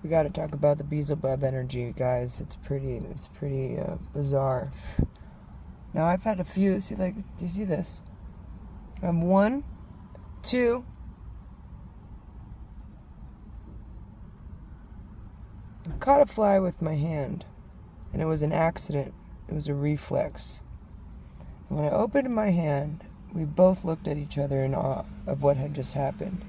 We got to talk about the Beelzebub energy, guys. It's pretty bizarre. Now I've had a few. See, do you see this? I have 1, 2. I caught a fly with my hand, and it was an accident. It was a reflex. And when I opened my hand, we both looked at each other in awe of what had just happened.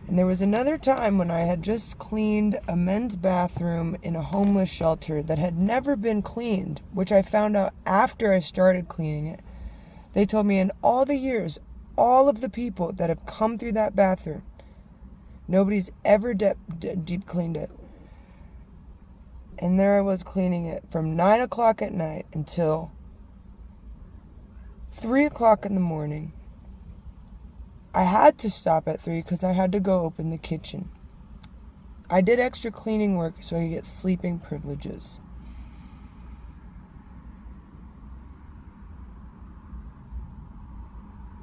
And there was another time when I had just cleaned a men's bathroom in a homeless shelter that had never been cleaned, which I found out after I started cleaning it. They told me in all the years, all of the people that have come through that bathroom, nobody's ever deep cleaned it. And there I was cleaning it from 9 o'clock at night until 3 o'clock in the morning. I had to stop at 3 because I had to go open the kitchen. I did extra cleaning work so I could get sleeping privileges.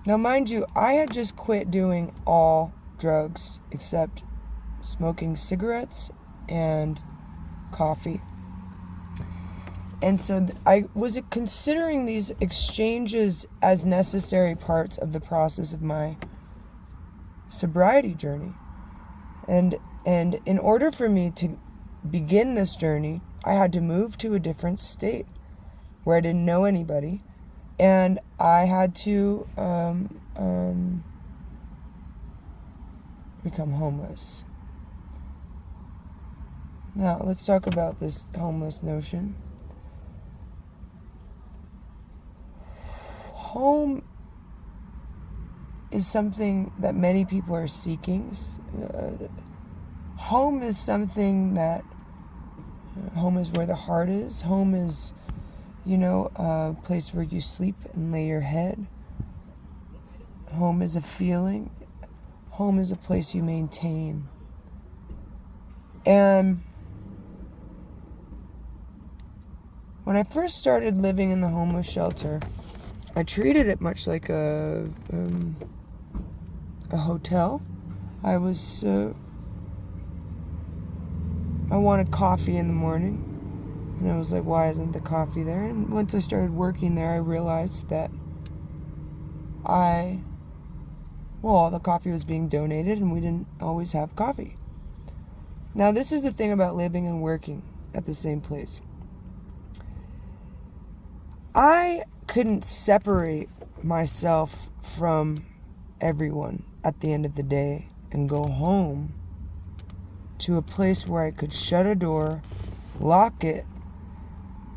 Now, mind you, I had just quit doing all drugs except smoking cigarettes and coffee. And so I was considering these exchanges as necessary parts of the process of my sobriety journey. And in order for me to begin this journey, I had to move to a different state where I didn't know anybody, and I had to become homeless. Now, let's talk about this homeless notion. Home is something that many people are seeking. Home is something that, home is where the heart is. Home is, a place where you sleep and lay your head. Home is a feeling. Home is a place you maintain. And when I first started living in the homeless shelter, I treated it much like a hotel. I wanted coffee in the morning, and I was like, why isn't the coffee there? And once I started working there, I realized that all the coffee was being donated, and we didn't always have coffee. Now, this is the thing about living and working at the same place. I couldn't separate myself from everyone at the end of the day and go home to a place where I could shut a door, lock it,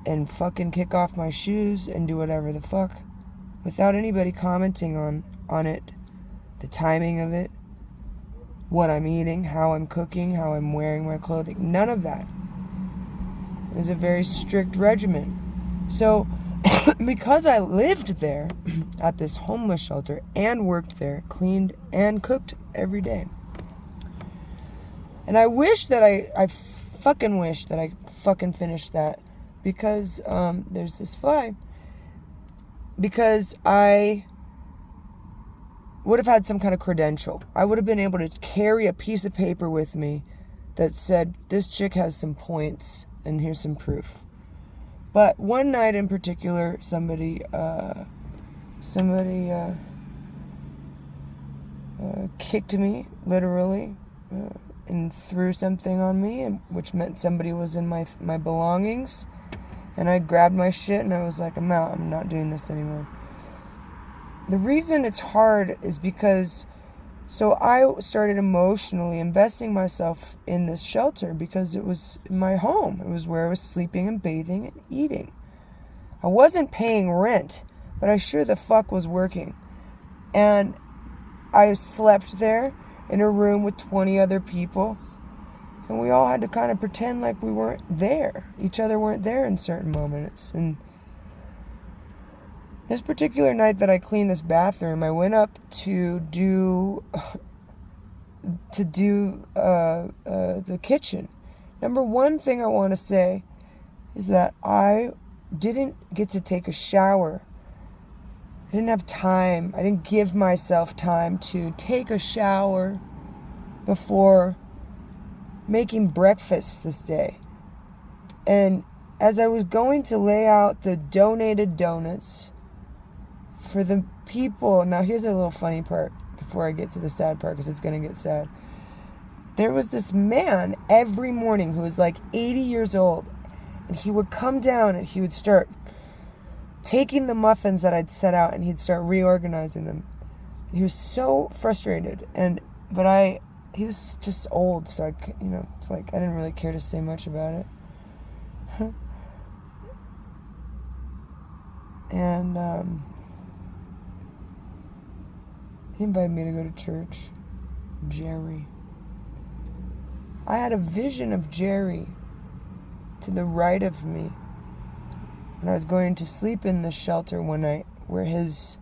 and fucking kick off my shoes and do whatever the fuck without anybody commenting on it, the timing of it, what I'm eating, how I'm cooking, how I'm wearing my clothing. None of that. It was a very strict regimen. So because I lived there at this homeless shelter and worked there, cleaned and cooked every day. And I wish that I fucking wish that I fucking finished that, because there's this fly. Because I would have had some kind of credential. I would have been able to carry a piece of paper with me that said, this chick has some points and here's some proof. But one night in particular, somebody kicked me, literally, and threw something on me, which meant somebody was in my belongings. And I grabbed my shit and I was like, I'm out. I'm not doing this anymore. The reason it's hard is because, so I started emotionally investing myself in this shelter because it was my home. It was where I was sleeping and bathing and eating. I wasn't paying rent, but I sure the fuck was working. And I slept there in a room with 20 other people. And we all had to kind of pretend like we weren't there. Each other weren't there in certain moments. And this particular night that I cleaned this bathroom, I went up to do the kitchen. Number one thing I want to say is that I didn't get to take a shower. I didn't have time. I didn't give myself time to take a shower before making breakfast this day. And as I was going to lay out the donated donuts for the people, now here's a little funny part before I get to the sad part, because it's going to get sad. There was this man every morning who was like 80 years old, and he would come down and he would start taking the muffins that I'd set out and he'd start reorganizing them. And he was so frustrated, but he was just old, so it's like I didn't really care to say much about it. And he invited me to go to church. Jerry. I had a vision of Jerry to the right of me when I was going to sleep in the shelter one night, where his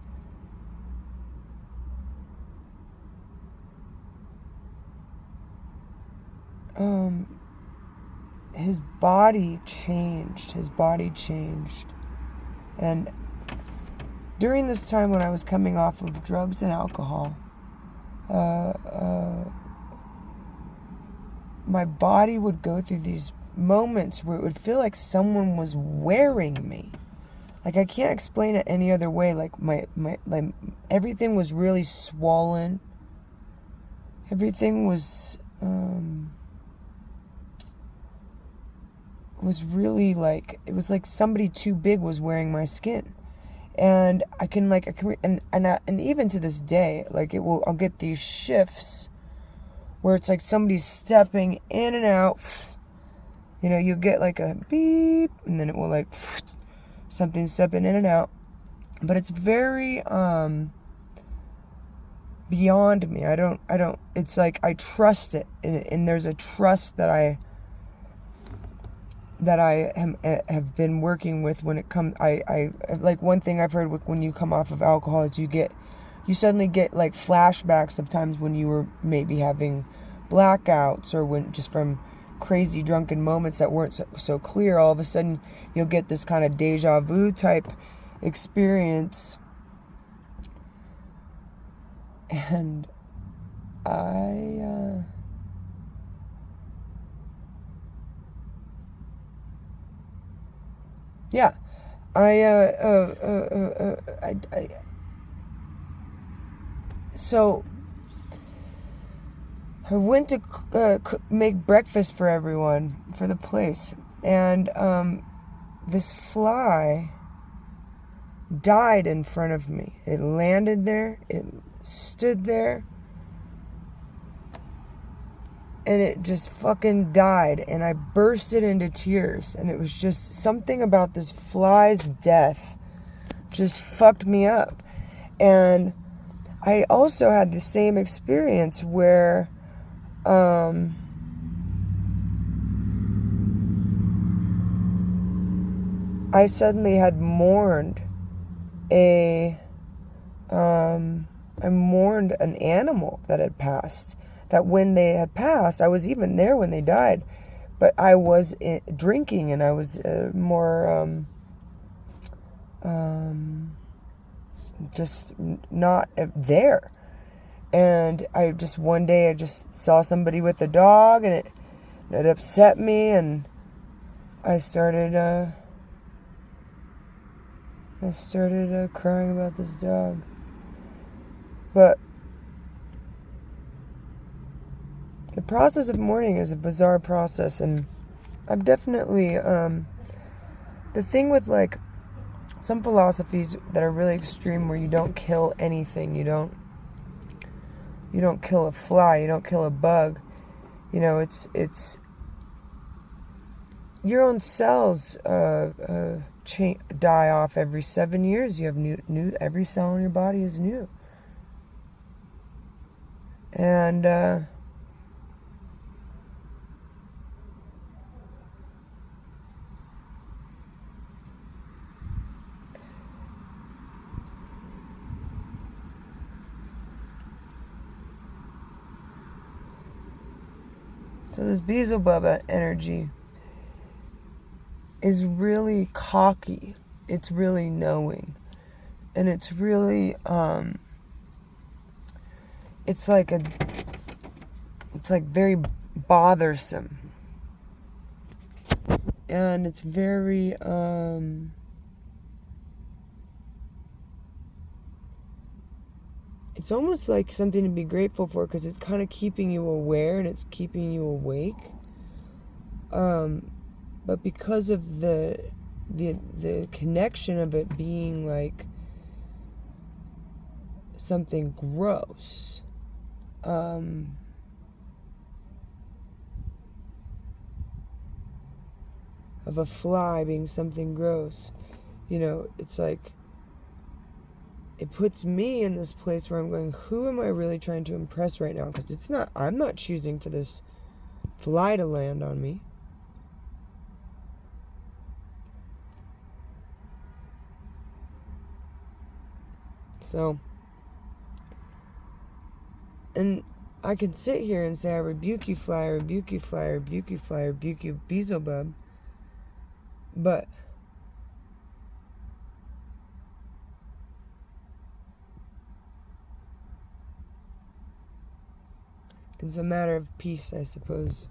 body changed. And during this time when I was coming off of drugs and alcohol, my body would go through these moments where it would feel like someone was wearing me. Like, I can't explain it any other way. Like, my everything was really swollen. Everything was really like, it was like somebody too big was wearing my skin. And and even to this day, like, I'll get these shifts where it's like somebody's stepping in and out. You get like a beep, and then it will like something stepping in and out. But it's very beyond me. I don't, it's like I trust it. And there's a trust that I have been working with when it comes. I like, one thing I've heard when you come off of alcohol is you suddenly get like flashbacks of times when you were maybe having blackouts, or when just from crazy drunken moments that weren't so clear. All of a sudden you'll get this kind of deja vu type experience. And I so I went to make breakfast for everyone, for the place, and this fly died in front of me. It landed there, it stood there, and it just fucking died, and I bursted into tears. And it was just something about this fly's death just fucked me up. And I also had the same experience where I suddenly had mourned I mourned an animal that had passed. That when they had passed, I was even there when they died, but I was drinking, and I was more just not there. And one day I just saw somebody with a dog, and it upset me, and I started crying about this dog. But the process of mourning is a bizarre process, and I've definitely, the thing with like some philosophies that are really extreme, where you don't kill anything, you don't kill a fly, you don't kill a bug, it's your own cells die off every 7 years. You have new every cell in your body is new. And so this Beelzebub energy is really cocky. It's really knowing. And it's really, it's like very bothersome. And it's very, it's almost like something to be grateful for, because it's kind of keeping you aware and it's keeping you awake. But because of the connection of it being like something gross, of a fly being something gross, it's like, it puts me in this place where I'm going, who am I really trying to impress right now? Because I'm not choosing for this fly to land on me. So, and I can sit here and say, I rebuke you, fly, I rebuke you, fly, I rebuke you, fly, I rebuke you, Beelzebub. But it's a matter of peace, I suppose.